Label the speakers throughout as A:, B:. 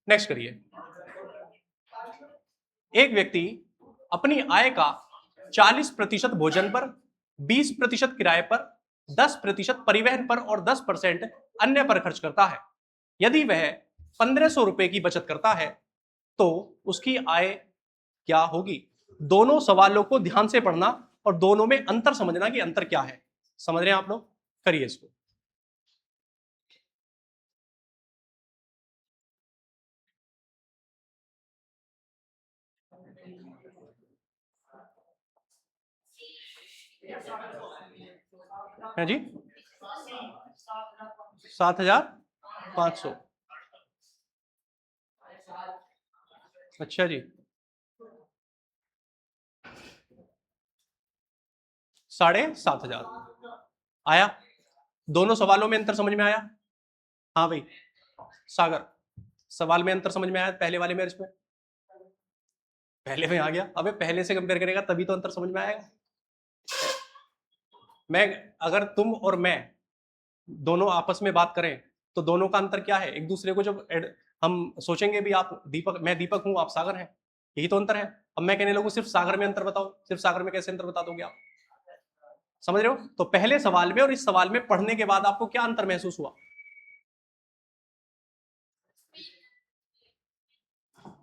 A: Next करिए। एक व्यक्ति अपनी आय का 40% भोजन पर, 20% किराए पर, 10% परिवहन पर और 10% अन्य पर खर्च करता है। यदि वह 1500 रुपए की बचत करता है तो उसकी आय क्या होगी? दोनों सवालों को ध्यान से पढ़ना और दोनों में अंतर समझना कि अंतर क्या है। समझ रहे हैं आप लोग? करिए इसको। है जी 7500। अच्छा जी 7500 आया। दोनों सवालों में अंतर समझ में आया? हाँ भाई सागर, सवाल में अंतर समझ में आया? पहले वाले में इसमें पहले में आ गया। अबे पहले से कंपेयर करेगा तभी तो अंतर समझ में आएगा। मैं अगर तुम और मैं दोनों आपस में बात करें तो दोनों का अंतर क्या है? एक दूसरे को जब हम सोचेंगे भी, आप दीपक, मैं दीपक हूं, आप सागर हैं, यही तो अंतर है। अब मैं कहने लगूं सिर्फ सागर में अंतर बताओ, सिर्फ सागर में कैसे अंतर बता दोगे आप? समझ रहे हो? तो पहले सवाल में और इस सवाल में पढ़ने के बाद आपको क्या अंतर महसूस हुआ?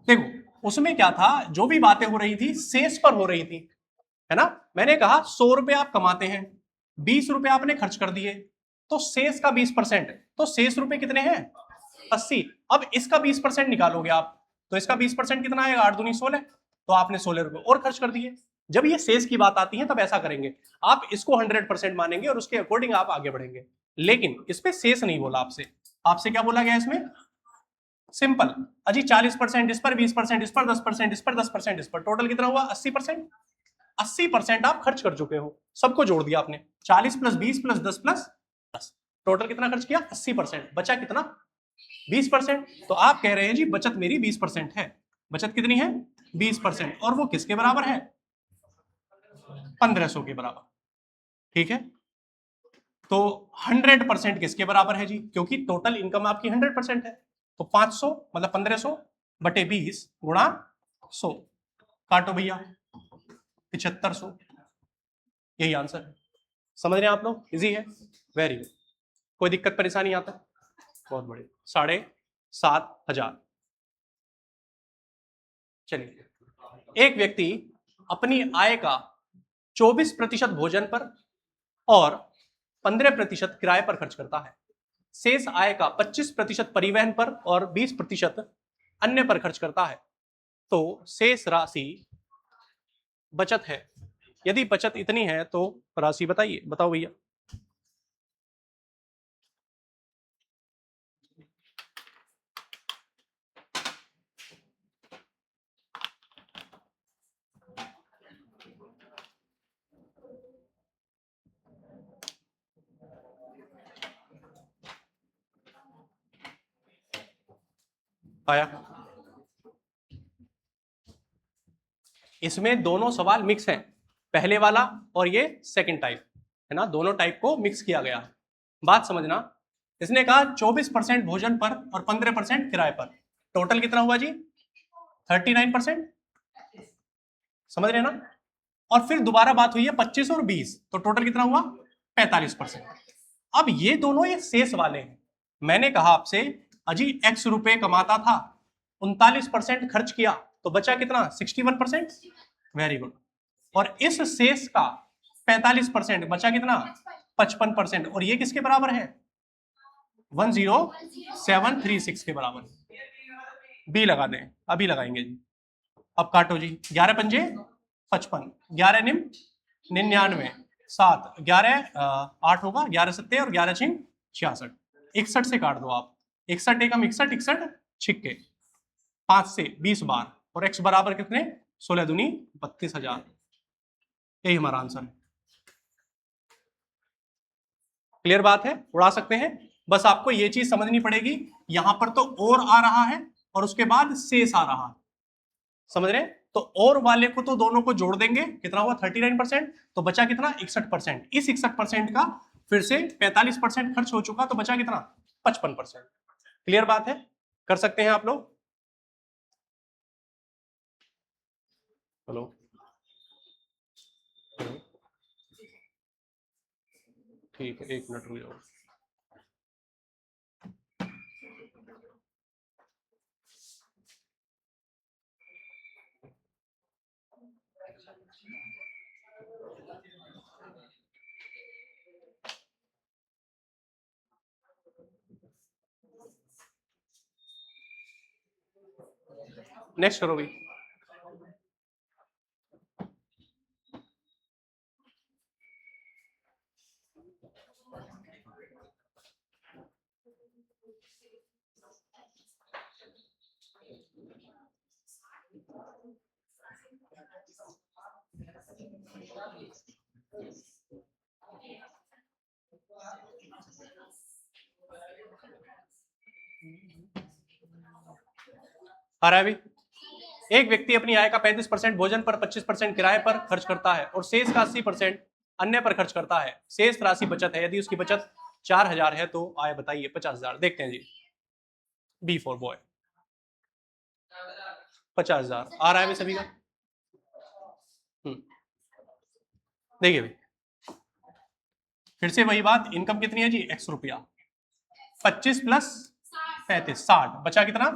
A: देखो उसमें क्या था, जो भी बातें हो रही थी शेष पर हो रही थी, है ना। मैंने कहा 100 रुपए आप कमाते हैं, 20 रुपए आपने खर्च कर दिए, तो शेष का 20%, तो शेष रुपए कितने हैं? 80। अब इसका 20% निकालोगे आप तो इसका 20% कितना आएगा? 8 दूनी 16। तो आपने 16 रुपए और खर्च कर दिए। जब ये शेष की बात आती है तब ऐसा करेंगे, आप इसको 100% मानेंगे और उसके अकॉर्डिंग आप आगे बढ़ेंगे। लेकिन इस पे शेष नहीं बोला आपसे। आपसे क्या बोला गया इसमें? सिंपल अजी 40% इस पर, 20% इस पर, 10% इस पर, 10% इस पर, टोटल कितना हुआ? 80%। 80% आप खर्च कर चुके हो, सबको जोड़ दिया आपने। 40 प्लस 20 प्लस 10 प्लस 10, टोटल कितना खर्च किया? 80%। बचा कितना? 20%। तो आप कह रहे हैं जी बचत मेरी 20% है। बचत कितनी है? 20%। और वो किसके बराबर है? 1500 के बराबर। ठीक है, तो 100% किसके बराबर है जी? क्योंकि टोटल इनकम आपकी 100% है। तो 500 मतलब 1500 बटे 20 गुणा 100, काटो भैया 7500। यही आंसर है। समझ रहे हैं आप लोग? इजी है, वेरी गुड। कोई दिक्कत परेशानी आता है? बहुत बढ़िया। 7500। चलिए, एक व्यक्ति अपनी आय का 24% भोजन पर और 15% किराए पर खर्च करता है। शेष आय का 25% परिवहन पर और 20% अन्य पर खर्च करता है। तो शेष राशि बचत है। यदि बचत इतनी है तो राशि बताइए। बताओ भैया। आया। इसमें दोनों सवाल मिक्स हैं, पहले वाला और ये सेकंड टाइप, है ना। दोनों टाइप को मिक्स किया गया। बात समझना, इसने कहा 24% भोजन पर और 15% किराए पर, टोटल कितना हुआ जी? 39%। समझ रहे ना? और फिर दोबारा बात हुई है 25 और 20, तो टोटल कितना हुआ? 45%। अब ये दोनों ये शेष वाले हैं। मैंने कहा आपसे अजी x रुपए कमाता था, 39% खर्च किया, तो बचा कितना? 61%। Very good. और इस शेष का 45% बचा कितना? 55%। और ये किसके बराबर है? 10736 के बराबर। बी लगा दें, अभी लगाएंगे जी। अब काटो जी, 11 पंजे 55, 11 निम 99, 7 11 8 होगा, 11 सत्ते और 11 छिंग 66। 61 से काट दो आप, 61 एकम 61, 61 छिक्के, 5 से 20 बार, और x बराबर कितने? 16 दूनी 32,000। यही हमारा आंसर है। क्लियर बात है? उड़ा सकते हैं। बस आपको ये चीज समझनी पड़ेगी, यहां पर तो और आ रहा है और उसके बाद शेष आ रहा है। समझ रहे हैं? तो और वाले को तो दोनों को जोड़ देंगे, कितना हुआ? 39%। तो बचा कितना? 61%। इस 61% का फिर से 45% खर्च हो चुका, तो बचा कितना? 55%। क्लियर बात है? कर सकते हैं आप लोग? हेलो हेलो, ठीक है, 1 मिनट रुक जाओ। नेक्स्ट करो भाई। आ रहा है भाई। एक व्यक्ति अपनी आय का 35% भोजन पर, 25% किराए पर खर्च करता है और शेष का 80% अन्य पर खर्च करता है। शेष राशि बचत है। यदि उसकी बचत 4,000 है तो आय बताइए 50,000। देखते हैं जी। B for boy. 50,000 आ रहा है भाई सभी का। देखिए भाई, फिर से वही बात, इनकम कितनी है जी? x रुपया। 25 प्लस 35 60, बचा कितना?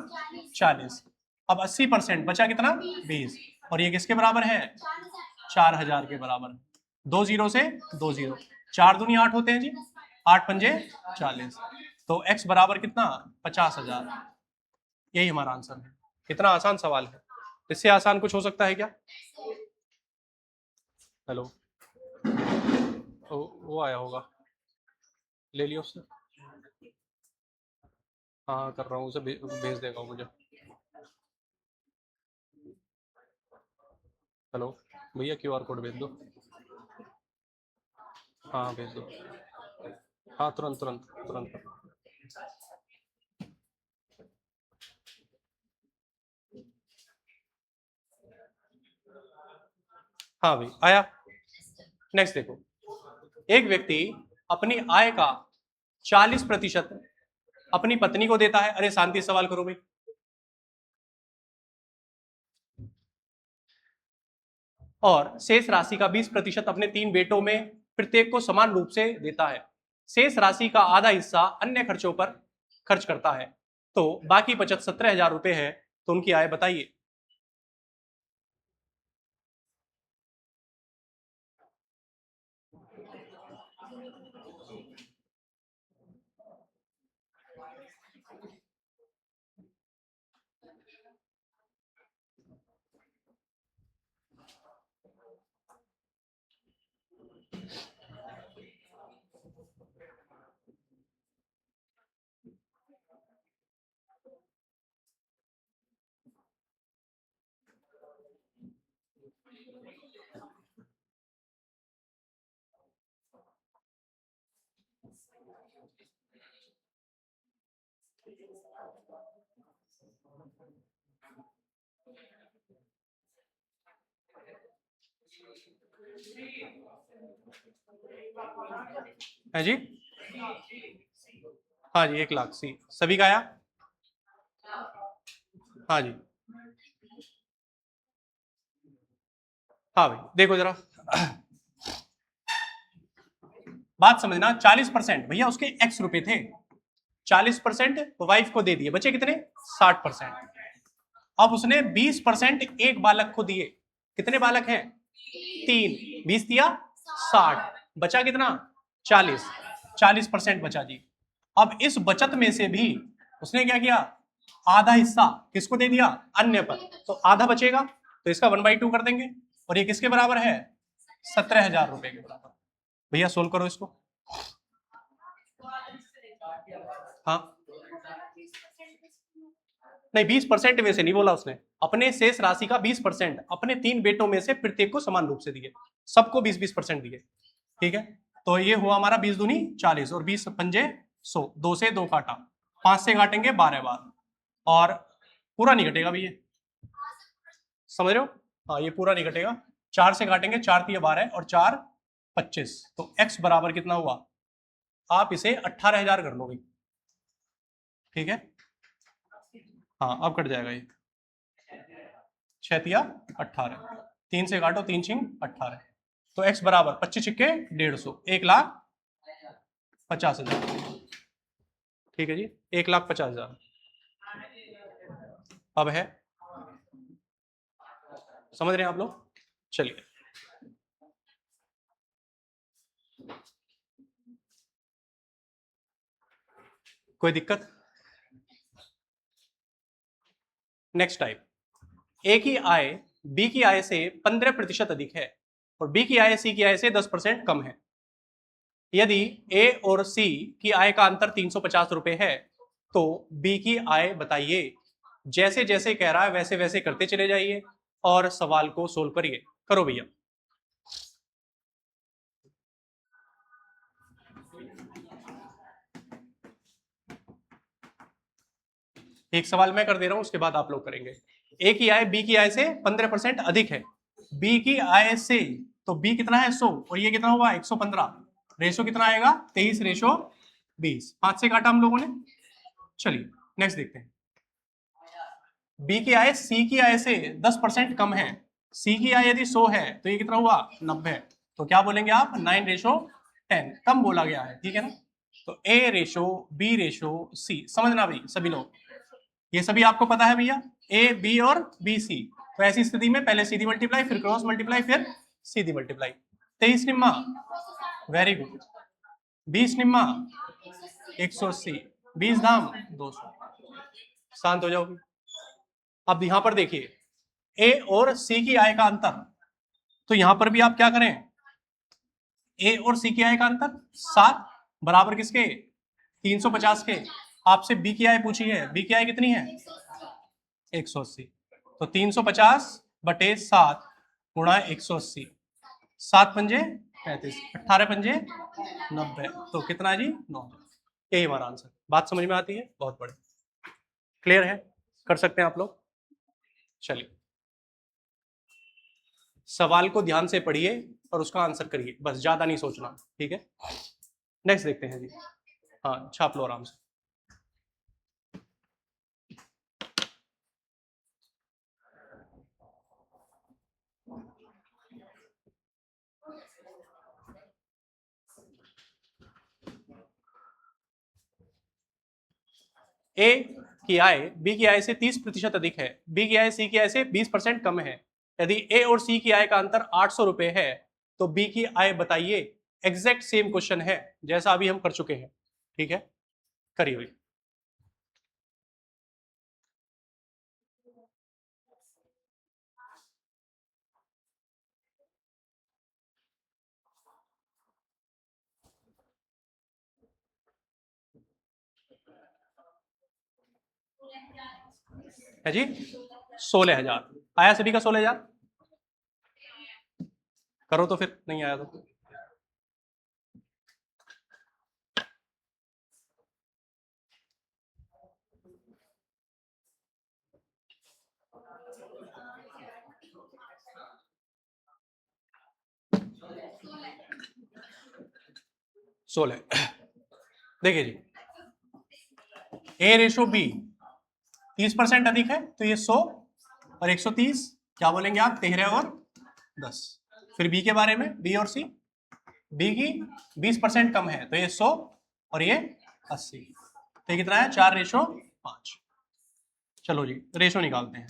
A: 40। अब 80% बचा कितना? 20। और ये किसके बराबर है? 4,000 के बराबर। 2 जीरो से 2 जीरो, 4 दूनी 8 होते हैं जी, 8 पंजे 40। तो x बराबर कितना? 50,000। यही हमारा आंसर है। कितना आसान सवाल है, इससे आसान कुछ हो सकता है क्या? हेलो, वो आया होगा, ले लियो उससे। हाँ कर रहा हूँ, उसे भेज देगा मुझे। हेलो भैया, QR कोड भेज दो। हाँ भेज दो। हाँ तुरंत तुरंत तुरंत। हाँ भाई आया। नेक्स्ट देखो, एक व्यक्ति अपनी आय का 40% अपनी पत्नी को देता है। अरे शांति से सवाल करो भाई। और शेष राशि का 20% अपने 3 बेटों में प्रत्येक को समान रूप से देता है। शेष राशि का आधा हिस्सा अन्य खर्चों पर खर्च करता है। तो बाकी बचत 17,000 रुपए है। तो उनकी आय बताइए। है जी? हाँ जी, 1,00,000 सी सभी का आया। हाँ जी। हाँ भाई देखो जरा, बात समझना। 40% भैया उसके x रुपए थे, 40% वाइफ को दे दिए, बचे कितने? 60%। अब उसने 20% एक बालक को दिए। कितने बालक हैं? 3। 20 दिया 60, बचा कितना? 40। 40% बचा जी। अब इस बचत में से भी उसने क्या किया? आधा हिस्सा किसको दे दिया? अन्य पर। तो आधा बचेगा, तो इसका 1/2 कर देंगे। और ये किसके बराबर है? 17,000 रुपए के बराबर। भैया सोल्व करो इसको। हाँ नहीं, 20% में से नहीं बोला उसने, अपने शेष राशि का 20% अपने 3 बेटों में से प्रत्येक को समान रूप से दिए, सबको 20-20% दिए। ठीक है, तो ये हुआ हमारा 20 दूनी 40 और 20 पंजे 100। 2 से 2 काटा, 5 से काटेंगे 12 बार, और पूरा नहीं घटेगा भैया, समझ रहे हो? हाँ ये पूरा नहीं घटेगा। 4 से काटेंगे, 4 तिया 12 और 4 25। तो x बराबर कितना हुआ? आप इसे 18,000 कर लो भाई। ठीक है, हाँ अब कट जाएगा ये। 6 तिया 18, 3 से काटो, 3 छिंग 18, तो x बराबर 25 छिक्के 150, 1,50,000। ठीक है जी, 1,50,000 अब है, समझ रहे हैं आप लोग? चलिए, कोई दिक्कत? नेक्स्ट टाइप, ए की आय बी की आय से 15% अधिक है और बी की आय सी की आय से 10% कम है। यदि ए और सी की आय का अंतर 350 रुपए है तो बी की आय बताइए। जैसे जैसे कह रहा है वैसे वैसे करते चले जाइए और सवाल को सोल्व करिए। करो भैया। एक सवाल मैं कर दे रहा हूं, उसके बाद आप लोग करेंगे। ए की आय बी की आय से 15% अधिक है, बी की आय से, तो बी कितना है 100 और ये कितना हुआ 115, रेशो कितना आएगा 23:20, 5 से काटा हम लोगों ने। चलिए नेक्स्ट देखते हैं। बी की आय सी की आय से 10% कम है, सी की आय यदि 100 है तो ये कितना हुआ 90, तो क्या बोलेंगे आप 9:10, कम बोला गया है, ठीक है ना। तो ए रेशो बी रेशो सी, समझना भाई सभी लोग, ये सभी आपको पता है भैया, ए बी और बी सी। तो ऐसी स्थिति में पहले सीधी मल्टीप्लाई, फिर क्रॉस मल्टीप्लाई, फिर सीधी मल्टीप्लाई। 23 निम्मा, वेरी गुड, 20 निम्मा 180, 20 धाम 200। शांत हो जाओ। अब यहां पर देखिए, ए और सी की आय का अंतर, तो यहां पर भी आप क्या करें, ए और सी की आय का अंतर 7 बराबर किसके 350 के। आपसे बी की आय पूछी है, बी की आय कितनी है 180, तो 350 बटे 7 गुणा 180, 7 पंजे 35, 18 पंजे 90, तो कितना जी 9। यही हमारा आंसर। बात समझ में आती है? बहुत बढ़िया, क्लियर है, कर सकते हैं आप लोग। चलिए, सवाल को ध्यान से पढ़िए और उसका आंसर करिए, बस ज्यादा नहीं सोचना, ठीक है। नेक्स्ट देखते हैं जी। हाँ, छाप लो आराम से। ए की आय बी की आय से 30% अधिक है, बी की आय सी की आय से 20% कम है। यदि ए और सी की आय का अंतर 800 रुपए है तो बी की आय बताइए। एग्जैक्ट सेम क्वेश्चन है जैसा अभी हम कर चुके हैं, ठीक है, करिए भाई। है जी 16,000 आया, सभी का 16,000। करो तो फिर, नहीं आया तो। सोलह, देखिए जी, ए रेशो बी 30% अधिक है तो ये 100 और 130, क्या बोलेंगे आप 13 और 10। फिर बी के बारे में, बी और सी, बी की 20% कम है तो ये 100 और ये 80, तो ये कितना है 4:5। चलो जी रेशो निकालते हैं,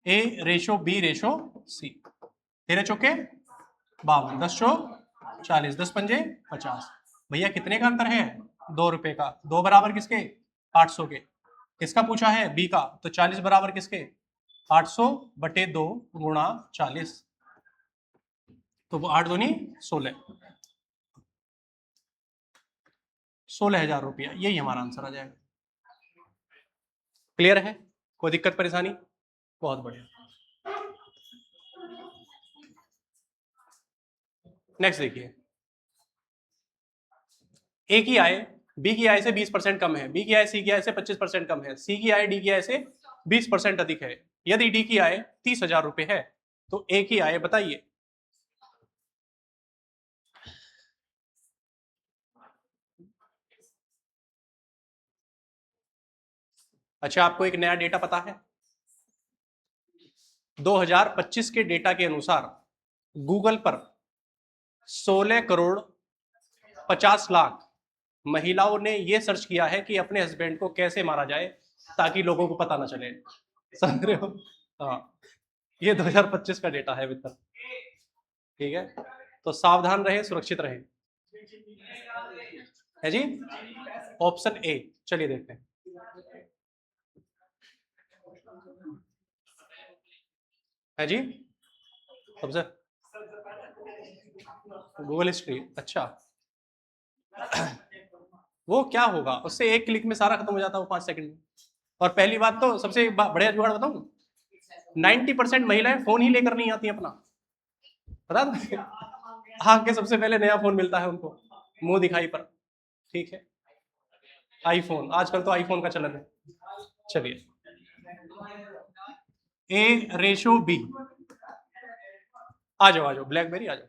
A: ए रेशो बी रेशो सी, 13 चौके 52, 10 चौक 40, 10 पंजे 50। भैया कितने का अंतर है 2 रुपए का, 2 बराबर किसके 800 के। किसका पूछा है बी का, तो 40 बराबर किसके 800 बटे 2 गुणा 40, तो वो 8 दूनी 16, 16,000 रुपया, यही हमारा आंसर आ जाएगा। क्लियर है, कोई दिक्कत परेशानी? बहुत बढ़िया। नेक्स्ट देखिए, ए की आय बी की आय से 20% कम है, बी की आय सी की आय से 25% कम है, सी की आय डी की आय से 20% अधिक है। यदि डी की आय 30,000 रुपए है तो ए की आय बताइए। अच्छा, आपको एक नया डेटा पता है, 2025 के डेटा के अनुसार गूगल पर 16 करोड़ 50 लाख महिलाओं ने यह सर्च किया है कि अपने हस्बैंड को कैसे मारा जाए ताकि लोगों को पता ना चले। समझ रहे हो? हाँ, ये 2025 का डेटा है मित्र। ठीक है, तो सावधान रहे, सुरक्षित रहे। है जी, ऑप्शन ए। चलिए देखते हैं। है जी, ऑब्जर्व गूगल हिस्ट्री। अच्छा, वो क्या होगा, उससे एक क्लिक में सारा खत्म हो जाता है वो 5 सेकंड में। और पहली बात तो सबसे बढ़िया जुगाड़ बताऊं, 90% महिलाएं फोन ही लेकर नहीं आती अपना, बता दो। आके सबसे पहले नया फोन मिलता है उनको मुंह दिखाई पर। ठीक है, आईफोन, आजकल तो आईफोन का चलन है। चलिए, ए रेशो बी। आ जाओ ब्लैकबेरी आ जाओ।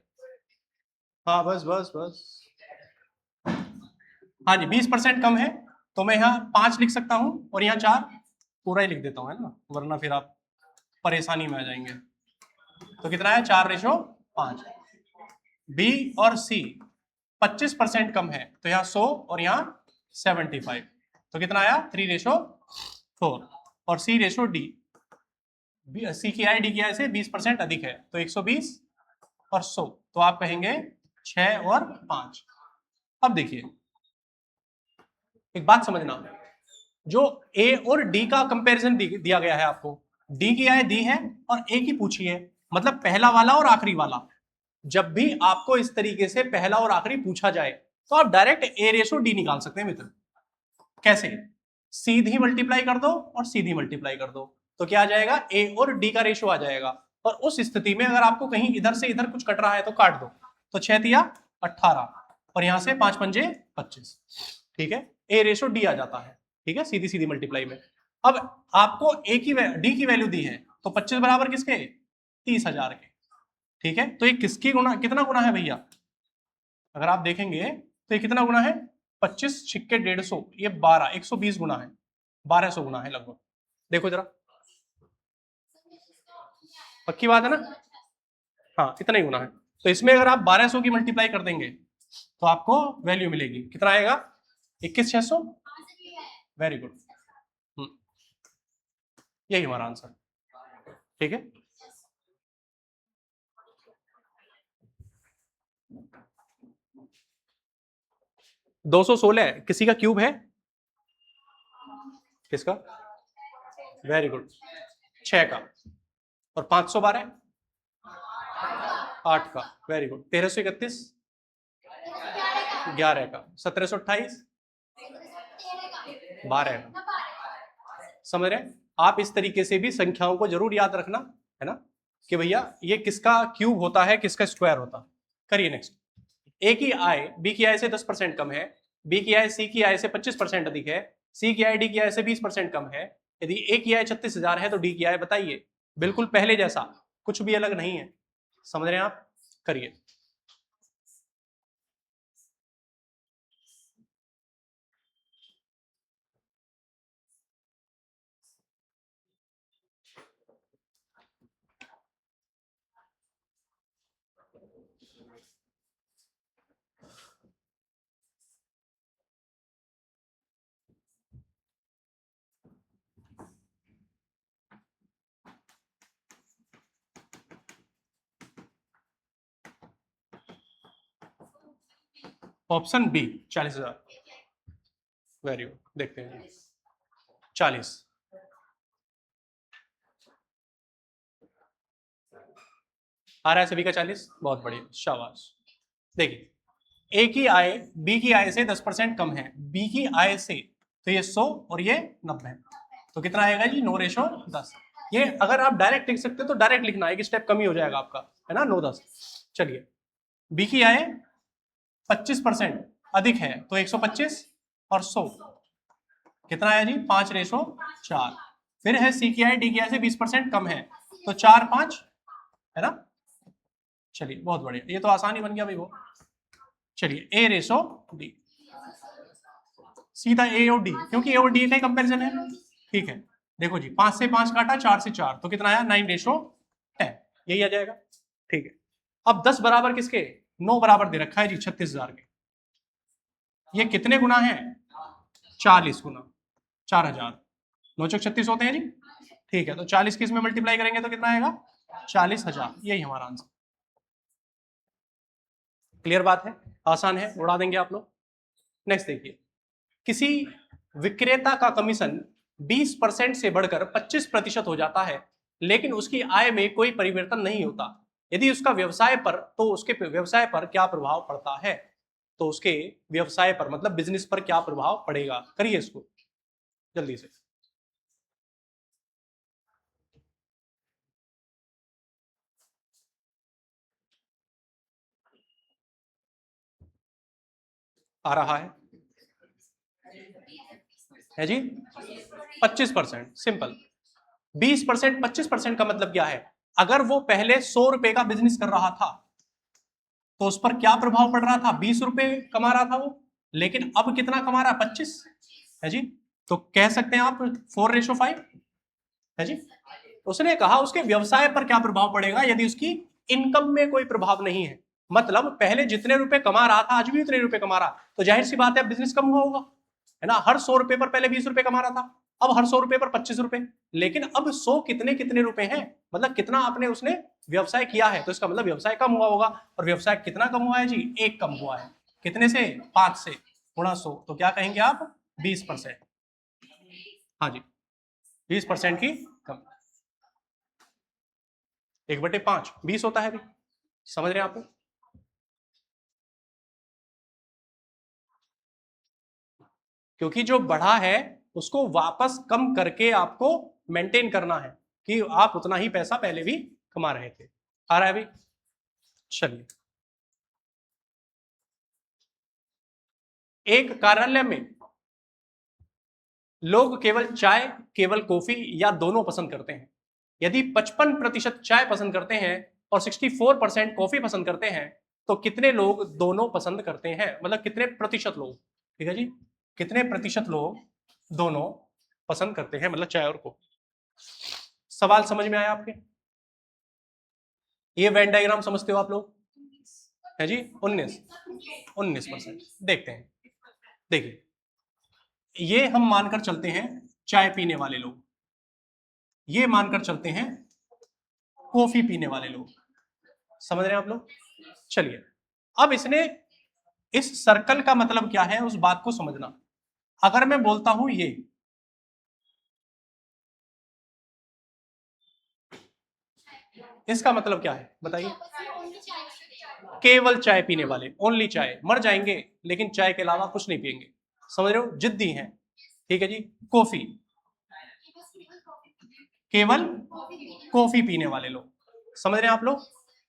A: हाँ बस बस बस, हाँ जी 20% कम है, तो मैं यहाँ 5 लिख सकता हूँ और यहाँ 4 पूरा ही लिख देता हूँ, है ना, वरना फिर आप परेशानी में आ जाएंगे। तो कितना है, 4:5। बी और सी 25% कम है, तो यहाँ 100 और यहाँ 75, तो कितना आया 3:4। और C/D, सी की आई डी की आई से 20% अधिक है, तो 120 और 100, तो आप कहेंगे 6 और 5। अब देखिए एक बात समझना, जो ए और डी का कंपैरिजन दिया गया है आपको, डी की आय दी है और ए की पूछी है, मतलब पहला वाला और आखिरी वाला। जब भी आपको इस तरीके से पहला और आखिरी पूछा जाए तो आप डायरेक्ट ए रेशो डी निकाल सकते हैं मित्र। कैसे, सीधी मल्टीप्लाई कर दो और सीधी मल्टीप्लाई कर दो, तो क्या आ जाएगा, ए और डी का रेशो आ जाएगा। और उस स्थिति में अगर आपको कहीं इधर से इधर कुछ कट रहा है तो काट दो, तो 6 तिया 18 और यहां से 5 पंजे 25। ठीक है, ए रेशो डी आ जाता है। ठीक है, सीधी सीधी मल्टीप्लाई में। अब आपको ए की डी की वैल्यू दी है, तो 25 बराबर किसके, 30,000 के। ठीक है, तो ये किसकी गुना, कितना गुना है भैया, अगर आप देखेंगे तो ये कितना गुना है, 25 छिक्के 150, ये 12, 120 गुना है, 1200 गुना है लगभग। देखो जरा, पक्की बात है ना, हाँ इतना ही गुना है। तो इसमें अगर आप 1200 की मल्टीप्लाई कर देंगे तो आपको वैल्यू मिलेगी, कितना आएगा, 21,600। वेरी गुड, यही हमारा आंसर। ठीक है, दो सौ 16 किसी का क्यूब है, किसका, वेरी गुड, 6 का। और 512 8 का, वेरी गुड। 1331 11 का। 1728 12 का। समझ रहे, आप इस तरीके से भी संख्याओं को जरूर याद रखना, है ना, कि भैया ये किसका क्यूब होता है, किसका स्क्वायर होता है। करिए नेक्स्ट। ए की आय बी की आय से 10% कम है, बी की आय सी की आय से 25% अधिक है, सी की आय डी की आय से 20% कम है। यदि ए की आय 36,000 है तो डी की आय बताइए। बिल्कुल पहले जैसा, कुछ भी अलग नहीं है। समझ रहे हैं आप, करिए। Option B 40,000। वेरी गुड, देखते हैं 40 आ रहा है सभी का 40, बहुत बढ़िया, शाबाश। देखिए, ए की आय बी की आय से 10% कम है, बी की आय से, तो ये 100 और ये 90, तो कितना आएगा जी, 9:10। ये अगर आप डायरेक्ट लिख सकते तो डायरेक्ट लिखना, एक स्टेप कम ही हो जाएगा आपका, है ना, 9:10। चलिए, बी की आय 25% अधिक है, तो 125 और 100 कितना आया जी, 5:4। फिर है सी की आय डी की आय से 20% कम है, तो 4 5, है ना। चलिए बहुत बढ़िया, ये तो आसानी बन गया भाई वो। चलिए A/D, सीधा ए और डी, क्योंकि ए और डी का ही कंपेरिजन है। ठीक है, देखो जी, 5 से 5 काटा, 4 से 4, तो कितना आया, 9:4। यही आ जाएगा। ठीक है, अब 10 बराबर किसके, 9 बराबर दे रखा है जी 36,000 के। ये कितने गुना है, 40 गुना 4,000, 9 चौक 36 होते हैं जी। ठीक है, तो 40 किस में मल्टीप्लाई करेंगे तो कितना आएगा, 40,000। यही हमारा आंसर। क्लियर बात है, आसान है, उड़ा देंगे आप लोग। नेक्स्ट देखिए, किसी विक्रेता का कमीशन 20% से बढ़कर 25% हो जाता है, लेकिन उसकी आय में कोई परिवर्तन नहीं होता। यदि उसका व्यवसाय पर, तो उसके व्यवसाय पर क्या प्रभाव पड़ता है। तो उसके व्यवसाय पर मतलब बिजनेस पर क्या प्रभाव पड़ेगा, करिए इसको जल्दी से। आ रहा है जी 25%, सिंपल। 20% 25% का मतलब क्या है, अगर वो पहले 100 रुपए का बिजनेस कर रहा था तो उस पर क्या प्रभाव पड़ रहा था, 20 रुपए कमा रहा था वो, लेकिन अब कितना कमा रहा है, 25 है जी। तो कह सकते हैं आप 4:5 है जी। उसने कहा उसके व्यवसाय पर क्या प्रभाव पड़ेगा यदि उसकी इनकम में कोई प्रभाव नहीं है। मतलब पहले जितने रुपए कमा रहा था आज भी उतने रुपए कमा रहा, तो जाहिर सी बात है बिजनेस कम हुआ होगा, है ना। हर 100 रुपए पर पहले 20 रुपए कमा रहा था, अब हर 100 रुपए पर 25 रुपए। लेकिन अब 100 कितने कितने रुपए हैं, मतलब कितना आपने उसने व्यवसाय किया है, तो इसका मतलब व्यवसाय कम हुआ होगा। और व्यवसाय कितना कम हुआ है जी, 1 कम हुआ है। कितने से, 5 से, गुणा 100, तो क्या कहेंगे आप, 20%। हाँ जी, 20% की कम। 1/5 20 होता है भी, समझ रहे हैं आप। क्योंकि जो बढ़ा है उसको वापस कम करके आपको मेंटेन करना है कि आप उतना ही पैसा पहले भी कमा रहे थे। आ रहा है अभी, चलिए। एक कार्यालय में लोग केवल चाय, केवल कॉफी या दोनों पसंद करते हैं। यदि 55% चाय पसंद करते हैं और 64% कॉफी पसंद करते हैं, तो कितने लोग दोनों पसंद करते हैं, मतलब कितने प्रतिशत लोग, ठीक है जी, कितने प्रतिशत लोग दोनों पसंद करते हैं, मतलब चाय और कॉफी। सवाल समझ में आया आपके। ये वेन डायग्राम समझते हो आप लोग, है जी। 19% देखते हैं। देखिए, ये हम मानकर चलते हैं चाय पीने वाले लोग, ये मानकर चलते हैं कॉफी पीने वाले लोग, समझ रहे हैं आप लोग। चलिए, अब इसने, इस सर्कल का मतलब क्या है उस बात को समझना। अगर मैं बोलता हूं ये, इसका मतलब क्या है बताइए, केवल चाय पीने वाले, ओनली चाय, मर जाएंगे लेकिन चाय के अलावा कुछ नहीं पिएंगे, समझ रहे हो, जिद्दी हैं, ठीक है जी। कॉफी, केवल कॉफी पीने वाले लोग, समझ रहे हैं आप लोग।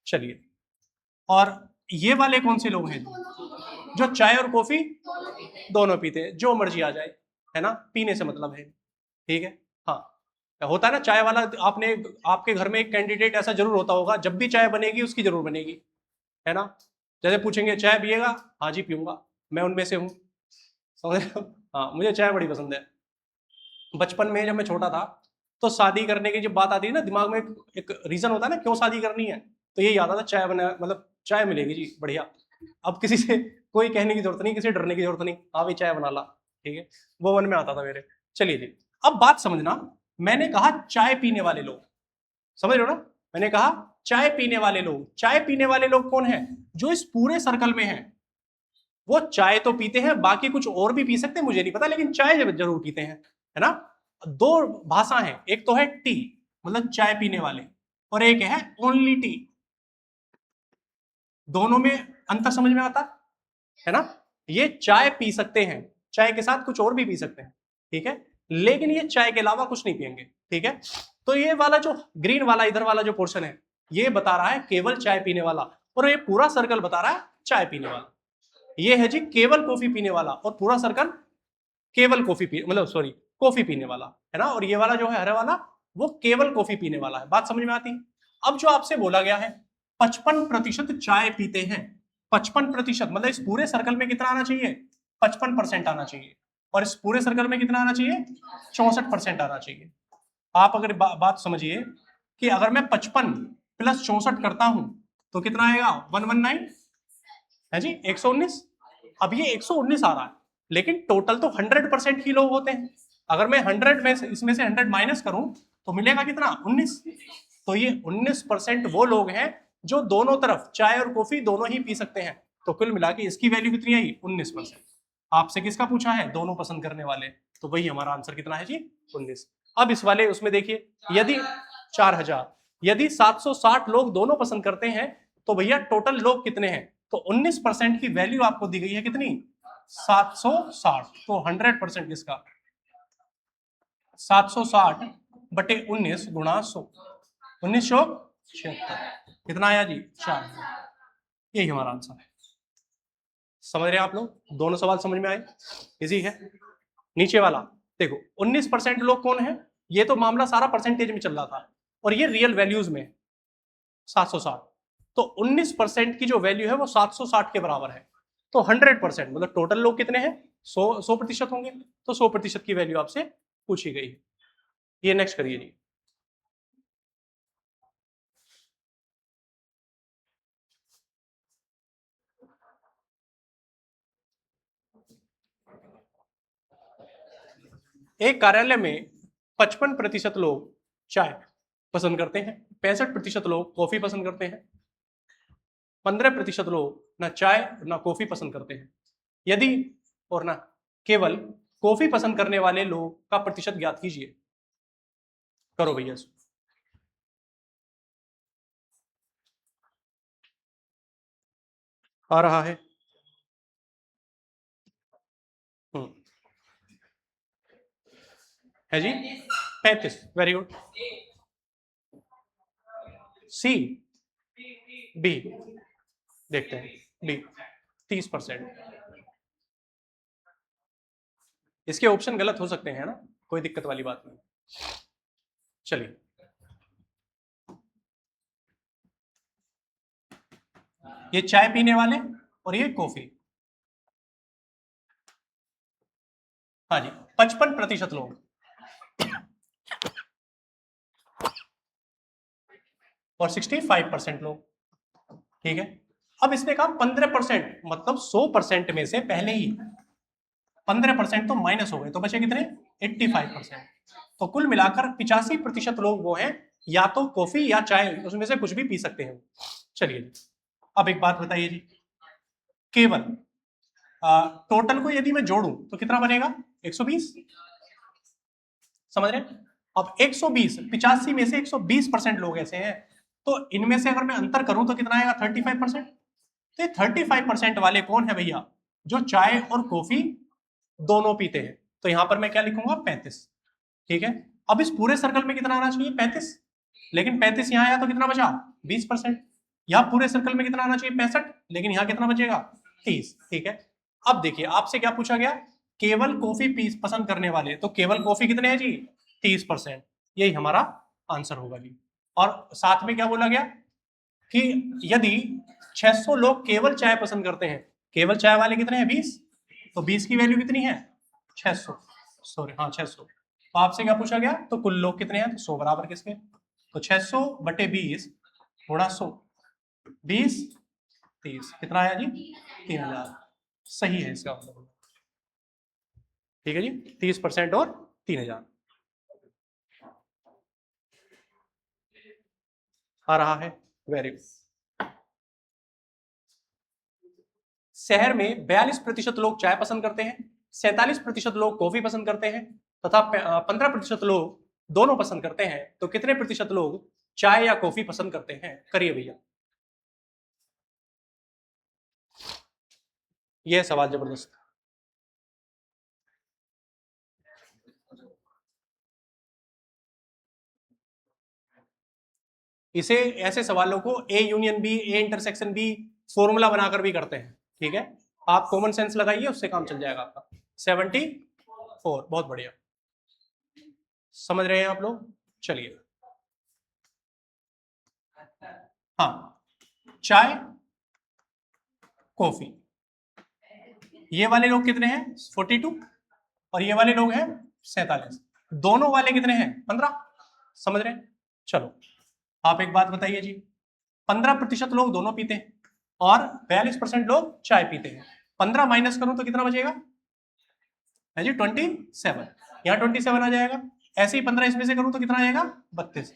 A: चलिए, और ये वाले कौन से लोग हैं, जो चाय और कॉफी दोनों पीते हैं, जो मर्जी आ जाए, है ना, पीने से मतलब है, ठीक है। हाँ, होता है ना चाय वाला, आपने, आपके घर में एक कैंडिडेट ऐसा जरूर होता होगा, जब भी चाय बनेगी उसकी जरूर बनेगी, है ना। जैसे पूछेंगे चाय पिएगा, हाँ जी पीऊंगा, मैं उनमें से हूँ, समझ रहे हो। हाँ, मुझे चाय बड़ी पसंद है। बचपन में जब मैं छोटा था, तो शादी करने की जब बात आती है ना, दिमाग में एक रीजन होता है ना क्यों शादी करनी है, तो यही आता था, चाय बना, मतलब चाय मिलेगी जी बढ़िया। अब किसी से कोई कहने की जरूरत नहीं, किसी डरने की जरूरत नहीं, हाँ भाई चाय बना ला, ठीक है, वो मन में आता था मेरे। चलिए जी, अब बात समझना, मैंने कहा चाय पीने वाले लोग, समझ रहे हो ना, मैंने कहा चाय पीने वाले लोग, चाय पीने वाले लोग कौन है, जो इस पूरे सर्कल में है। वो चाय तो पीते हैं, बाकी कुछ और भी पी सकते हैं मुझे नहीं पता, लेकिन चाय जरूर पीते हैं, है ना। दो भाषा है, एक तो है टी, मतलब चाय पीने वाले, और एक है ओनली टी। दोनों में अंतर समझ में आता है ना। ये चाय पी सकते हैं, चाय के साथ कुछ और भी पी सकते हैं, ठीक है, लेकिन ये चाय के अलावा कुछ नहीं पियेंगे, ठीक है। तो ये वाला जो ग्रीन वाला इधर वाला जो पोर्शन है, ये बता रहा है केवल चाय पीने वाला, और ये पूरा सर्कल बता रहा है चाय पीने वाला। ये है जी केवल कॉफी पीने वाला, और पूरा सर्कल केवल कॉफी पी, मतलब सॉरी, कॉफी पीने वाला, है ना। और ये वाला जो है हरे वाला, वो केवल कॉफी पीने वाला है। बात समझ में आती है। अब जो आपसे बोला गया है 55% चाय पीते हैं, 55% मतलब इस पूरे सर्कल में कितना आना चाहिए, 55% आना चाहिए, और इस पूरे सर्कल में कितना आना चाहिए, 64% आना चाहिए। आप अगर बात समझिए कि अगर मैं 55 प्लस 64 करता हूं तो कितना आएगा 119 है जी 119। अब ये 119 आ रहा है, लेकिन टोटल तो 100% ही लोग होते हैं। अगर मैं 100 में से इसमें से 100 माइनस करूं तो मिलेगा कितना 19। तो ये 19% वो लोग हैं जो दोनों तरफ चाय और कॉफी दोनों ही पी सकते हैं। तो कुल मिला के इसकी वैल्यू कितनी आई 19%। आपसे किसका पूछा है दोनों पसंद करने वाले, तो वही हमारा आंसर कितना है जी 19। अब इस वाले उसमें देखिए यदि 4000 यदि 760 लोग दोनों पसंद करते हैं तो भैया टोटल लोग कितने हैं, तो 19% की वैल्यू आपको दी गई है कितनी 760। तो 100% किसका 760 बटे 19 गुणा 100 1976 कितना आया जी 4। यही हमारा आंसर है। समझ रहे हैं आप लोग, दोनों सवाल समझ में आए, इजी है। नीचे वाला देखो 19% लोग कौन है, ये तो मामला सारा परसेंटेज में चल रहा था और ये रियल वैल्यूज में 760। तो 19% की जो वैल्यू है वो 760 के बराबर है। तो 100% मतलब टोटल लोग कितने हैं 100% होंगे। तो 100% की वैल्यू आपसे पूछी गई है। ये नेक्स्ट करिए जी। एक कार्यालय में 55% लोग चाय पसंद करते हैं, 65% लोग कॉफी पसंद करते हैं, 15% लोग ना चाय ना कॉफी पसंद करते हैं। यदि और ना केवल कॉफी पसंद करने वाले लोग का प्रतिशत ज्ञात कीजिए। करो भैया। आ रहा है। है जी 35। Very good. सी बी देखते हैं। बी 30%। इसके ऑप्शन गलत हो सकते हैं ना, कोई दिक्कत वाली बात नहीं। चलिए ये चाय पीने वाले और ये कॉफी। हाँ जी 55% लोग और 65% लोग। ठीक है, अब इसने कहा 15%, मतलब 100% में से पहले ही 15% तो माइनस हो गए, तो बचे कितने 85%। तो कुल मिलाकर 85% लोग वो हैं या तो कॉफी या चाय उसमें से कुछ भी पी सकते हैं। चलिए अब एक बात बताइए जी, केवल टोटल को यदि मैं जोड़ूं तो कितना बनेगा 120। समझ रहे हैं? अब 120 85 में से 120% लोग ऐसे हैं, तो इनमें से अगर मैं अंतर करूं तो कितना आएगा 35%। तो 35% वाले कौन है भैया, जो चाय और कॉफी दोनों पीते हैं। तो यहां पर मैं क्या लिखूंगा 35। ठीक है, अब इस पूरे सर्कल में कितना आना चाहिए 35, लेकिन 35 यहां आया तो कितना बचा 20%। यहां पूरे सर्कल में कितना आना चाहिए 65, लेकिन यहां कितना बचेगा 30। ठीक है, अब देखिए आपसे क्या पूछा गया, केवल कॉफी पीस पसंद करने वाले, तो केवल कॉफी कितने हैं जी 30%। यही हमारा आंसर होगा जी। और साथ में क्या बोला गया कि यदि 600 लोग केवल चाय पसंद करते हैं, केवल चाय वाले कितने हैं 20, तो 20 की वैल्यू कितनी है 600। सॉरी हाँ 600। तो आपसे क्या पूछा गया, तो कुल लोग कितने हैं, तो 100 बराबर किसके, तो 600 बटे 20 गुणा 100 20 30 कितना आया जी 3000। सही है इसका मतलब। ठीक है जी 30% और 3000 आ रहा है। Very good. शहर में 42% लोग चाय पसंद करते हैं, 47% लोग कॉफी पसंद करते हैं तथा 15% लोग दोनों पसंद करते हैं। तो कितने प्रतिशत लोग चाय या कॉफी पसंद करते हैं, करिए भैया। यह सवाल जबरदस्त। इसे ऐसे सवालों को a union b a intersection b formula बनाकर भी करते हैं। ठीक है, आप कॉमन सेंस लगाइए उससे काम चल जाएगा आपका। 74 बहुत बढ़िया, समझ रहे हैं आप लोग। चलिए हाँ चाय कॉफी, ये वाले लोग कितने हैं 42 और ये वाले लोग हैं 47, दोनों वाले कितने हैं 15। समझ रहे हैं। चलो आप एक बात बताइए जी, 15% लोग दोनों पीते हैं और 42% लोग चाय पीते हैं। 15 माइनस करूं तो कितना बचेगा है जी 27, यहाँ 27 आ जाएगा। ऐसे ही 15 इसमें से करूं तो कितना आ जाएगा 32।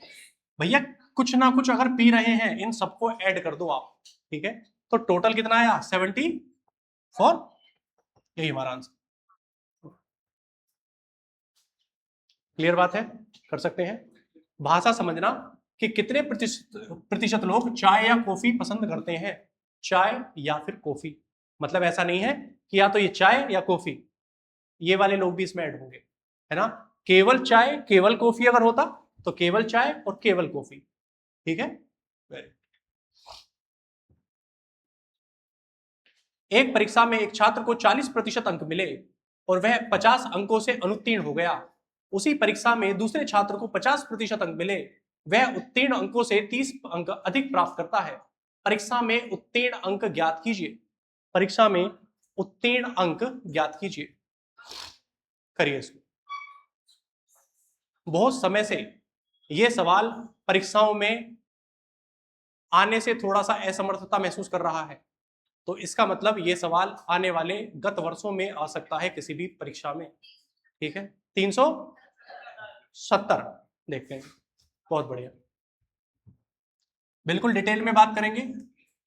A: भैया कुछ ना कुछ अगर पी रहे हैं इन सबको ऐड कर दो आप, ठीक है, तो टोटल कितना आया 74, यही हमारा आंसर। क्लियर बात है, कर सकते हैं। भाषा समझना कि कितने प्रतिशत लोग चाय या कॉफी पसंद करते हैं, चाय या फिर कॉफी। मतलब ऐसा नहीं है कि या तो ये चाय या कॉफी, ये वाले लोग भी इसमें ऐड होंगे, है ना। केवल चाय केवल कॉफी अगर होता तो केवल चाय और केवल कॉफी, ठीक है। एक परीक्षा में एक छात्र को 40% अंक मिले और वह 50 अंकों से अनुत्तीर्ण हो गया। उसी परीक्षा में दूसरे छात्र को 50% अंक मिले, वह उत्तीर्ण अंकों से 30 अंक अधिक प्राप्त करता है। परीक्षा में उत्तीर्ण अंक ज्ञात कीजिए। परीक्षा में उत्तीर्ण अंक ज्ञात कीजिए, करिए इसको। बहुत समय से यह सवाल परीक्षाओं में आने से थोड़ा सा असमर्थता महसूस कर रहा है, तो इसका मतलब ये सवाल आने वाले गत वर्षों में आ सकता है किसी भी परीक्षा में, ठीक है। 370 देखते हैं, बहुत बढ़िया, बिल्कुल डिटेल में बात करेंगे।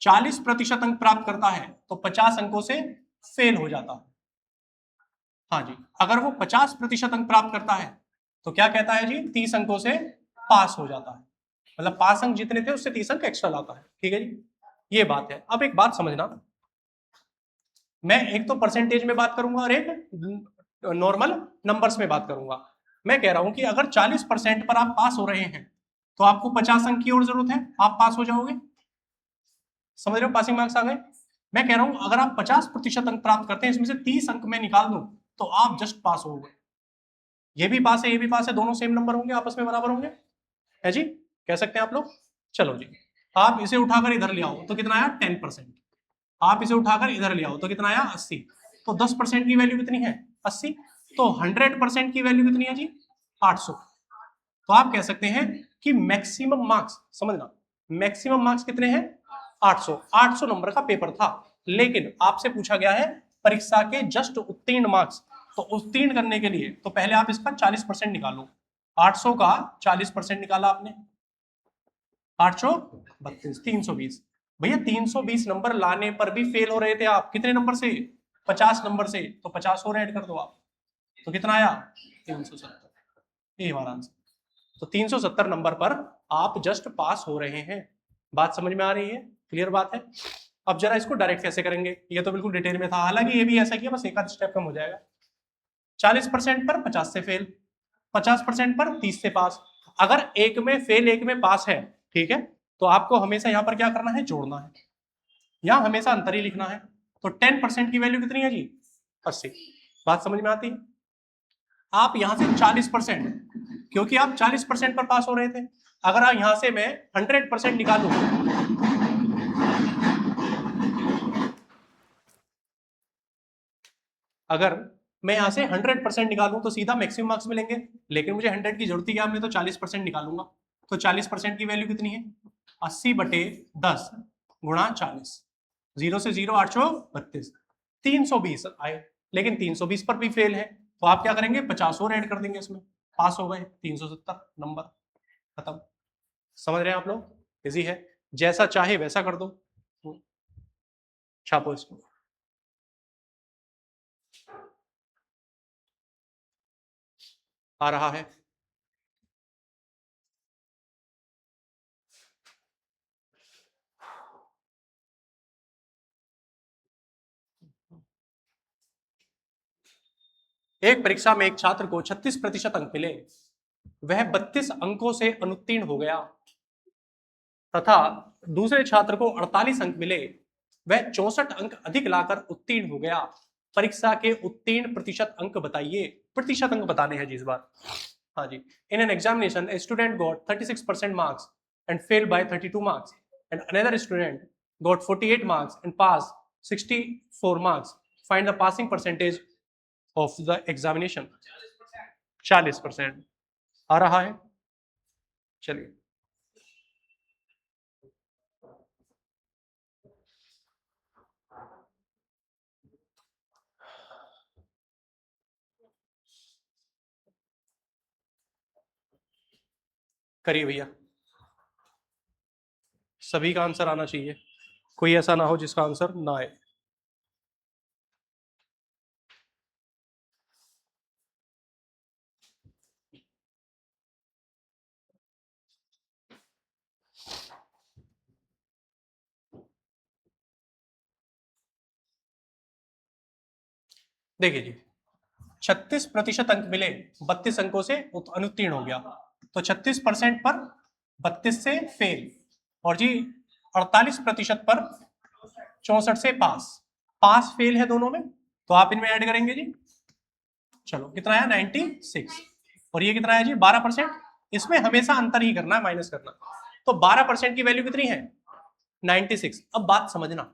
A: 40% अंक प्राप्त करता है तो 50 अंकों से फेल हो जाता है। हाँ जी, अगर वो 50% अंक प्राप्त करता है तो क्या कहता है जी 30 अंकों से पास हो जाता है। मतलब पास अंक जितने थे उससे 30 अंक एक्स्ट्रा लाता है, ठीक है जी, ये बात है। अब एक बात समझना, मैं एक तो परसेंटेज में बात करूंगा और एक नॉर्मल नंबर्स में बात करूंगा। मैं कह रहा हूं कि अगर 40% पर आप पास हो रहे हैं तो आपको 50 अंक की और जरूरत है, आप पास हो जाओगे। समझ रहे हो, पासिंग मार्क्स आ गए। मैं कह रहा हूं अगर आप 50% अंक प्राप्त करते हैं, इसमें से 30 अंक मैं निकाल दूं तो आप जस्ट पास हो गए। ये भी पास है, ये भी पास है, दोनों सेम नंबर होंगे, आपस में बराबर होंगे, है जी, कह सकते हैं आप लोग। चलो जी, आप इसे उठाकर इधर ले आओ तो कितना आया 10%। आप इसे उठाकर इधर ले आओ तो कितना आया 80। तो 10% की वैल्यू कितनी है 80। तो 100% की वैल्यू कितनी है जी 800। तो आप कह सकते हैं कि मैक्सिमम मार्क्स, समझना, मैक्सिमम मार्क्स कितने हैं 800। 800 नंबर का पेपर था, लेकिन आपसे पूछा गया है परीक्षा के जस्ट उत्तीर्ण मार्क्स। तो उत्तीर्ण करने के लिए तो पहले आप इसका 40% निकालो। 800 का 40% निकाला आपने, 832, 320। भैया 320 नंबर लाने पर भी फेल हो रहे थे आप, कितने नंबर से 50 नंबर से, तो 50 और ऐड कर दो आप, तो कितना आया 370, ये हमारा आंसर। तो 370 नंबर पर आप जस्ट पास हो रहे हैं। बात समझ में आ रही है, क्लियर बात है। अब जरा इसको डायरेक्ट कैसे करेंगे, ये तो बिल्कुल डिटेल में था, हालांकि ये भी ऐसा किया बस एक आध स्टेप कम हो जाएगा। 40% पर 50 से फेल, 50% पर 30 से पास। अगर एक में फेल एक में पास है, ठीक है, तो आपको हमेशा यहां पर क्या करना है जोड़ना है, यहां हमेशा अंतर ही लिखना है। तो 10% की वैल्यू कितनी है जी 80। बात समझ में आती है। आप यहां से 40%, क्योंकि आप 40% पर पास हो रहे थे, अगर आप यहां से मैं 100% निकालूं, अगर मैं यहां से 100% निकालूं तो सीधा मैक्सिमम मार्क्स मिलेंगे, लेकिन मुझे 100 की जरूरत ही क्या, मैं तो 40% निकालूंगा। तो 40% की वैल्यू कितनी है 80/10 गुणा 40, 0 से 0 832, 320 आए। लेकिन 320 पर भी फेल है, तो आप क्या करेंगे 50 और ऐड कर देंगे इसमें, पास हो गए 370 नंबर, खत्म। समझ रहे हैं आप लोग, इजी है, जैसा चाहे वैसा कर दो। छापो इसको। आ रहा है, एक परीक्षा में एक छात्र को 36% अंक मिले, वह 32 अंकों से अनुत्तीर्ण हो गया, तथा दूसरे छात्र को 48 अंक मिले, वह 64 अंक अधिक लाकर उत्तीर्ण हो गया। परीक्षा के उत्तीर्ण प्रतिशत अंक बताइए। प्रतिशत अंक बताने हैं जी इस बार। हाँ जी, in an examination a student got 36% marks and fail by 32 marks and another student got 48 marks and pass 64 marks. Find the passing percentage of the examination. 40% आ रहा है, चलिए। करिए भैया, सभी का आंसर आना चाहिए, कोई ऐसा ना हो जिसका आंसर ना आए। देखिए जी, 36% अंक मिले, 32 अंकों से अनुत्तीर्ण हो गया, तो 36% पर 32 से फेल, और जी 48% पर 64 से पास। पास फेल है दोनों में, तो आप इनमें ऐड करेंगे जी। चलो कितना आया 96, और ये कितना है जी 12%। इसमें हमेशा अंतर ही करना है, माइनस करना। तो 12% की वैल्यू कितनी है 96। अब बात समझना,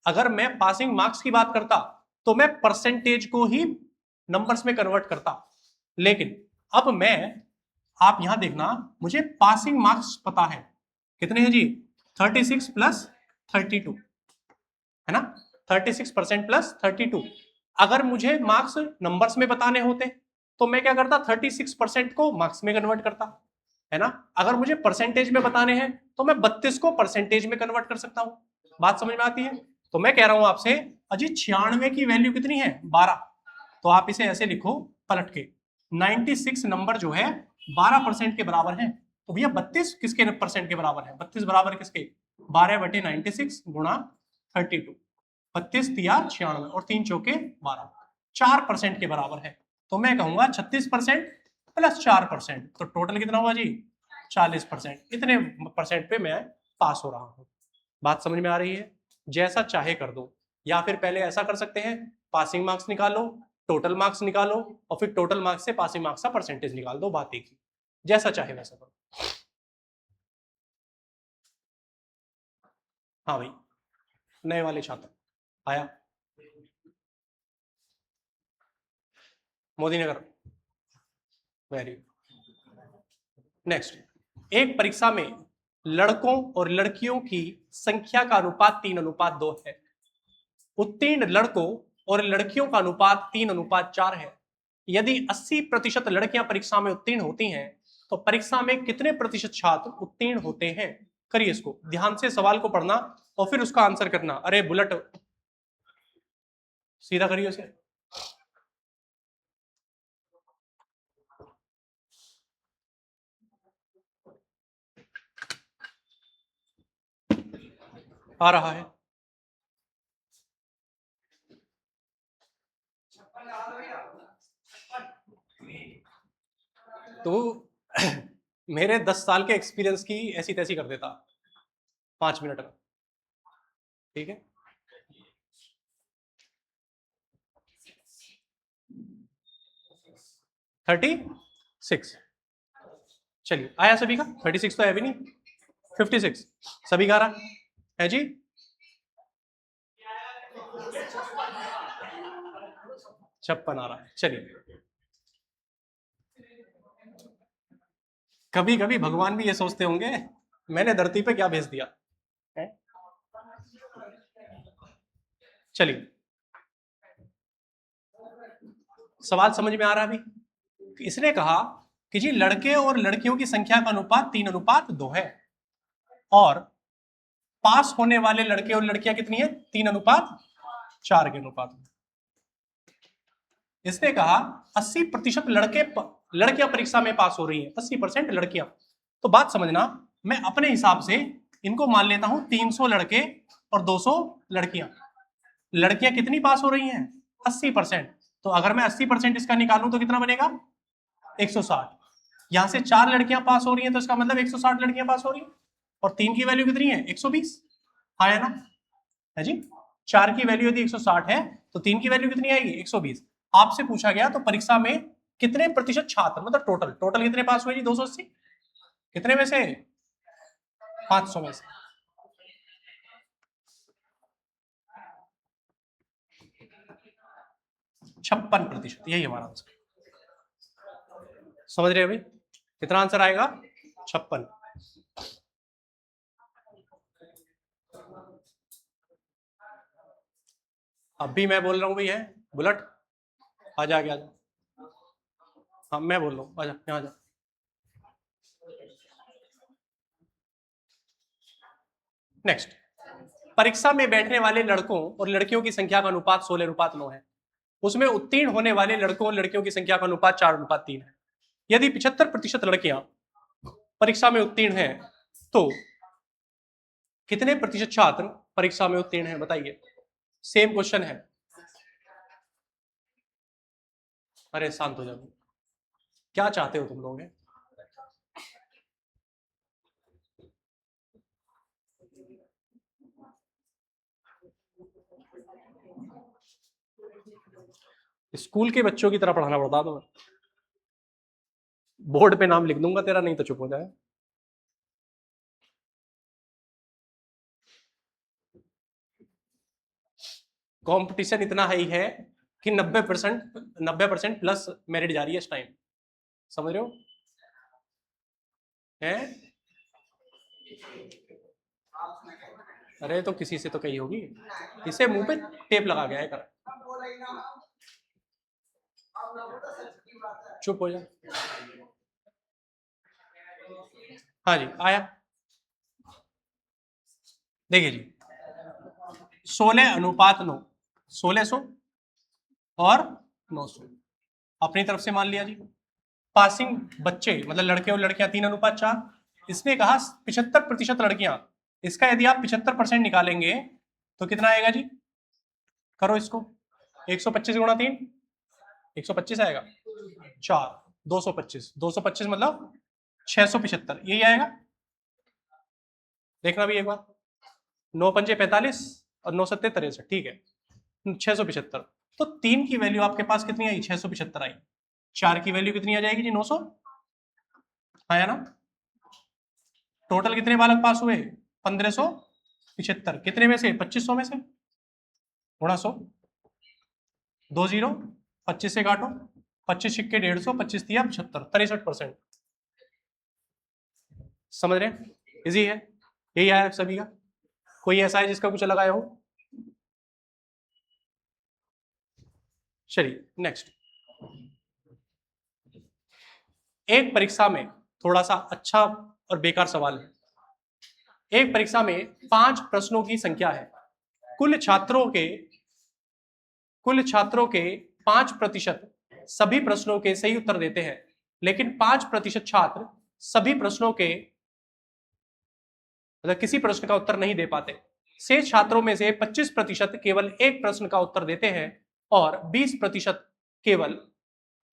A: अगर मैं पासिंग मार्क्स की बात करता तो मैं परसेंटेज को ही नंबर्स में कन्वर्ट करता, लेकिन अब मैं, आप यहां देखना, मुझे पासिंग मार्क्स पता है कितने हैं जी 36 प्लस 32, है ना, 36% प्लस 32। अगर मुझे मार्क्स नंबर्स में बताने होते तो मैं क्या करता, 36% को मार्क्स में कन्वर्ट करता, है ना। अगर मुझे परसेंटेज में बताने हैं तो मैं 32 को परसेंटेज में कन्वर्ट कर सकता हूं। बात समझ में आती है। तो मैं कह रहा हूं आपसे, अजी 96 की वैल्यू कितनी है 12, तो आप इसे ऐसे लिखो पलट के, 96 नंबर जो है 12% के बराबर है। तो भैया 32 किसके परसेंट के बराबर है, 32 बराबर किसके, 12/96 गुणा 32, 32 दिया 96 और 3 चौके 12, 4% के बराबर है। तो मैं कहूंगा 36% प्लस 4%, तो टोटल कितना हुआ जी 40%। इतने परसेंट पे मैं पास हो रहा हूं। बात समझ में आ रही है। जैसा चाहे कर दो, या फिर पहले ऐसा कर सकते हैं, पासिंग मार्क्स निकालो, टोटल मार्क्स निकालो, और फिर टोटल मार्क्स से पासिंग मार्क्स का परसेंटेज निकाल दो, बात एक ही। जैसा चाहे वैसा करो। हाँ भाई, नए वाले छात्र आया, मोदी नगर, वेरी। नेक्स्ट, एक परीक्षा में लड़कों और लड़कियों की संख्या का अनुपात 3:2 है। उत्तीर्ण लड़कों और लड़कियों का अनुपात 3:4 है। यदि 80% लड़कियां परीक्षा में उत्तीर्ण होती हैं तो परीक्षा में कितने प्रतिशत छात्र उत्तीर्ण होते हैं। करिए इसको ध्यान से, सवाल को पढ़ना और फिर उसका आंसर करना। अरे बुलेट सीधा करिए उसे। आ रहा है तो मेरे 10 साल के एक्सपीरियंस की ऐसी तैसी कर देता 5 मिनट में, ठीक है। 36, चलिए आया सभी का। 36 तो है भी नहीं, 56 सभी का रहा है जी। 56 आ रहा है। चलिए, कभी कभी भगवान भी ये सोचते होंगे मैंने धरती पे क्या भेज दिया है। चलिए, सवाल समझ में आ रहा है अभी। इसने कहा कि जी लड़के और लड़कियों की संख्या का अनुपात 3:2 है, और पास होने वाले लड़के और लड़कियां कितनी है 3:4 के अनुपात में। इसने कहा 80% लड़कियां परीक्षा में पास हो रही है, 80% लड़कियां। तो बात समझना, मैं अपने हिसाब से इनको मान लेता हूं 300 लड़के और 200 लड़कियां। लड़कियां कितनी पास हो रही हैं 80%। तो अगर मैं 80% इसका निकालूं तो कितना बनेगा 160। यहां से 4 लड़कियां पास हो रही हैं तो इसका मतलब 160 लड़कियां पास हो रही हैं, और 3 की वैल्यू कितनी है 120। हाँ है ना, है जी। 4 की वैल्यू यदि 160 है तो 3 की वैल्यू कितनी आएगी 120। आपसे पूछा गया तो परीक्षा में कितने प्रतिशत छात्र, मतलब टोटल टोटल कितने पास हुए जी 280, कितने में से 500 में से। छप्पन प्रतिशत, यही हमारा आंसर। समझ रहे हो भाई, कितना आंसर आएगा 56। अब भी मैं बोल रहा हूँ भाई, है बुलेट, आजा आगे आजा। हाँ मैं बोल रहा हूँ, आजा यहाँ आजा। नेक्स्ट, परीक्षा में बैठने वाले लड़कों और लड़कियों की संख्या का अनुपात 16:9 है। उसमें उत्तीर्ण होने वाले लड़कों और लड़कियों की संख्या का अनुपात 4:3 है। यदि 75% लड़कियां परीक्षा में उत्तीर्ण हैं तो कितने प्रतिशत छात्र परीक्षा में उत्तीर्ण हैं, बताइए। सेम क्वेश्चन है। अरे शांत हो जाओ, क्या चाहते हो तुम लोग? स्कूल के बच्चों की तरह पढ़ाना पड़ता तो बोर्ड पे नाम लिख दूंगा तेरा, नहीं तो चुप हो जाए। कंपटीशन इतना हाई है कि 90% प्लस मेरिट जा रही है इस टाइम, समझ रहे हो? है? अरे तो किसी से तो कही होगी, इसे मुंह पे टेप लगा गया है कर। चुप हो जा। हाँ जी आया, देखिए जी, 16:9, 1600 और 900 अपनी तरफ से मान लिया जी। पासिंग बच्चे मतलब लड़के और लड़कियां 3:4। इसने कहा 75% लड़कियां, इसका यदि आप 75% निकालेंगे तो कितना आएगा जी? करो इसको, 125 गुणा 3, 125 आएगा। 4, 225, 225 मतलब 675, यही आएगा। देखना भी एक बार, 9 पंजे 45 और 9 सत्ते 63, ठीक है, 675। तो 3 की वैल्यू आपके पास कितनी आई? 675 आई। 4 की वैल्यू कितनी आ जाएगी जी? 900 आया ना। टोटल कितने बालक पास हुए? 1575। कितने में से? 2500 में से, गुणा 100, 2 जीरो, 25 से काटो, 25 सिक्के 150, 25 दिया 75, 63%। समझ रहे हैं? इजी है, यही आया सभी का। कोई ऐसा है जिसका कुछ अलग आया हो? चलिए नेक्स्ट, एक परीक्षा में थोड़ा सा अच्छा और बेकार सवाल है। एक परीक्षा में 5 प्रश्नों की संख्या है। कुल छात्रों के 5% सभी प्रश्नों के सही उत्तर देते हैं, लेकिन 5% छात्र सभी प्रश्नों के मतलब किसी प्रश्न का उत्तर नहीं दे पाते। शेष छात्रों में से 25% केवल एक प्रश्न का उत्तर देते हैं और 20% केवल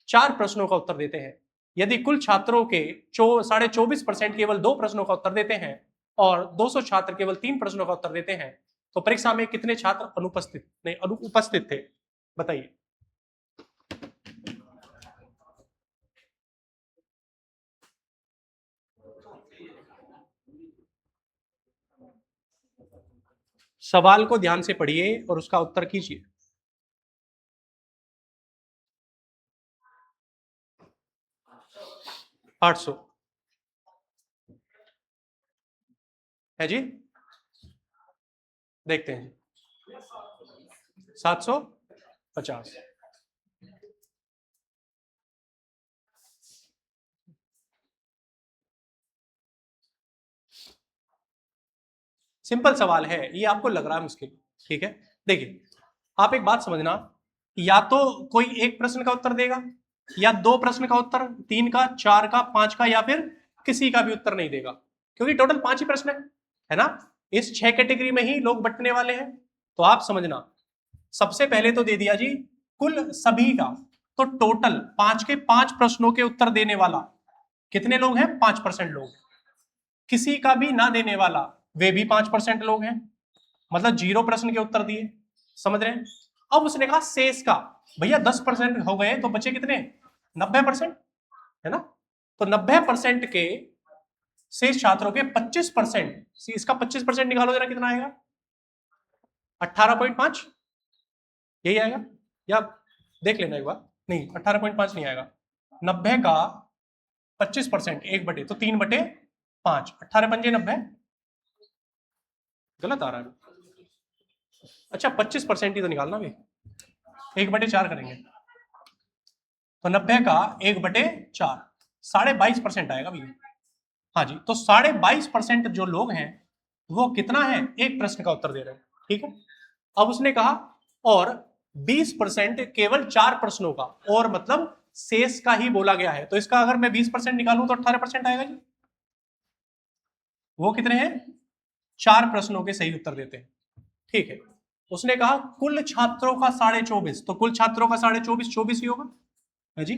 A: 4 प्रश्नों का उत्तर देते हैं। यदि कुल छात्रों के 24.5% केवल 2 प्रश्नों का उत्तर देते हैं और 200 छात्र केवल 3 प्रश्नों का उत्तर देते हैं, तो परीक्षा में कितने छात्र अनुपस्थित थे, बताइए। सवाल को ध्यान से पढ़िए और उसका उत्तर कीजिए। 800 है जी, देखते हैं जी। 750। सिंपल सवाल है ये, आपको लग रहा है मुश्किल, ठीक है। देखिए आप एक बात समझना, या तो कोई एक प्रश्न का उत्तर देगा, या 2 प्रश्न का उत्तर, 3 का, 4 का, 5 का, या फिर किसी का भी उत्तर नहीं देगा, क्योंकि टोटल 5 ही प्रश्न है ना। इस 6 कैटेगरी में ही लोग बंटने वाले हैं। तो आप समझना, सबसे पहले तो दे दिया जी कुल सभी का, तो टोटल 5 के 5 प्रश्नों के उत्तर देने वाला कितने लोग हैं? 5% लोग। किसी का भी ना देने वाला वे भी 5% लोग हैं, मतलब 0 प्रश्न के उत्तर दिए, समझ रहे हैं। अब उसने कहा शेष का, भैया 10% हो गए तो बचे कितने? 90%, है ना। तो 90% के शेष छात्रों के 25%, इसका 25% निकालो जरा, कितना आएगा? 18.5, यही आएगा। या देख लेना एक बार, नहीं 18.5 नहीं आएगा। 90 का 25%, 1/, तो 3/5, 18 पंजे 90, गलत आ रहा है। अच्छा 25% ही तो निकालना भी, 1/4 करेंगे तो 90 का 1/4, 22.5% आएगा भैया। हाँ जी, तो 22.5% जो लोग हैं वो कितना है, एक प्रश्न का उत्तर दे रहे हैं, ठीक है। अब उसने कहा और 20% केवल 4 प्रश्नों का, और मतलब शेष का ही बोला गया है, तो इसका अगर मैं 20% निकालूं तो 18% आएगा जी। वो कितने हैं, 4 प्रश्नों के सही उत्तर देते हैं, ठीक है। उसने कहा कुल छात्रों का 24.5, तो कुल छात्रों का 24.5 24 ही होगा है जी।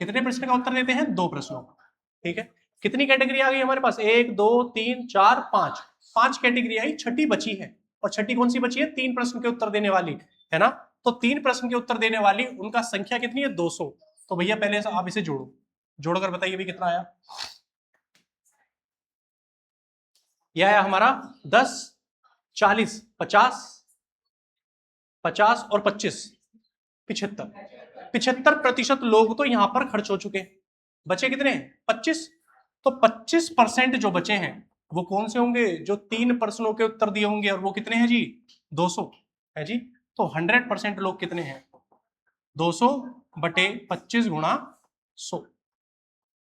A: कितने प्रश्न का उत्तर देते हैं, 2 प्रश्नों का, ठीक है। कितनी कैटेगरी आ गई हमारे पास, 1 2 3 4 5, 5 कैटेगरी आई, छठी बची है, और छठी कौन सी बची है, 3 प्रश्न के उत्तर देने वाली, है ना। तो 3 प्रश्न के उत्तर देने वाली उनका संख्या कितनी है, 200। तो भैया पहले से आप इसे जोड़ो, जोड़कर बताइए भी कितना आया। यह आया हमारा 10 40 50 50 और 25 75, 75% लोग तो यहां पर खर्च हो चुके हैं, बचे कितने 25। तो 25% जो बचे हैं वो कौन से होंगे, जो 3 प्रश्नों के उत्तर दिए होंगे, और वो कितने हैं जी, 200 है जी। तो 100% लोग कितने हैं, 200 बटे 25 गुणा 100,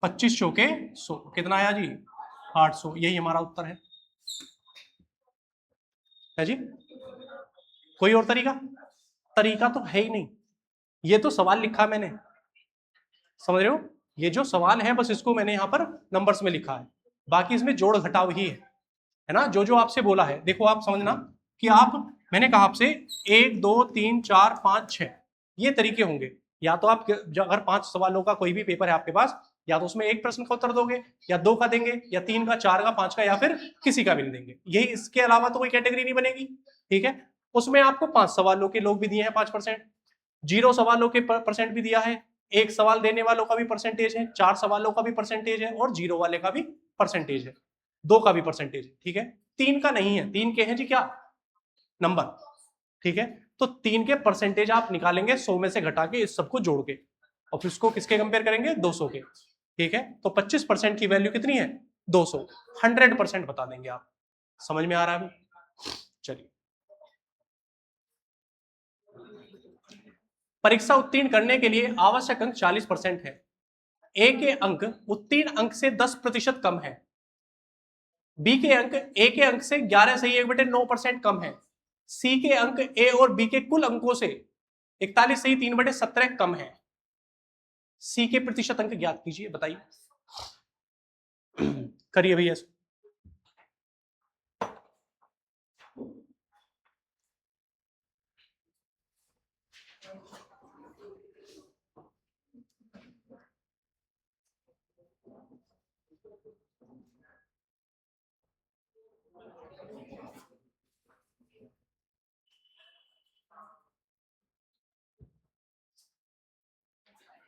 A: 25 चौके 100, कितना आया जी, 800। यही हमारा उत्तर है जी। कोई और तरीका, तरीका तो है ही नहीं, ये तो सवाल लिखा मैंने, समझ रहे हो, ये जो सवाल है बस इसको मैंने यहां पर नंबर्स में लिखा है, बाकी इसमें जोड़ घटाव ही है ना। जो जो आपसे बोला है देखो, आप समझना कि आप, मैंने कहा आपसे 1 2 3 4 5 6 ये तरीके होंगे, या तो आप अगर 5 सवालों का कोई भी पेपर है आपके पास, या तो उसमें एक प्रश्न का उत्तर दोगे, या 2 का देंगे, या 3 का, 4 का, 5 का, या फिर किसी का भी नहीं देंगे, यही, इसके अलावा तो कोई कैटेगरी नहीं बनेगी, ठीक है। उसमें आपको 5 सवालों के लोग भी दिए हैं 5%, 0 सवालों के परसेंट भी दिया है, एक सवाल देने वालों का भी परसेंटेज है, 4 सवालों का भी परसेंटेज है, और 0 वाले का भी परसेंटेज है, 2 का भी परसेंटेज है, ठीक है। 3 का नहीं है, 3 के हैं जी क्या, नंबर, ठीक है। तो 3 के परसेंटेज आप निकालेंगे 100 में से घटा के, इस सबको जोड़ के, और फिर इसको किसके कंपेयर करेंगे, 200 के, ठीक है। तो 25% की वैल्यू कितनी है, 200, 100% बता देंगे आप। समझ में आ रहा है, चलिए। परीक्षा उत्तीर्ण करने के लिए आवश्यक अंक 40% है, ए के अंक उत्तीर्ण अंक से 10% कम है, बी के अंक ए के अंक से 11 सही 1/9% कम है, सी के अंक ए और बी के कुल अंकों से 41 सही 3/17 कम है। सी के प्रतिशत अंक ज्ञात कीजिए, बताइए। करिए भैया।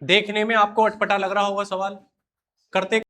A: देखने में आपको अटपटा लग रहा होगा सवाल, करते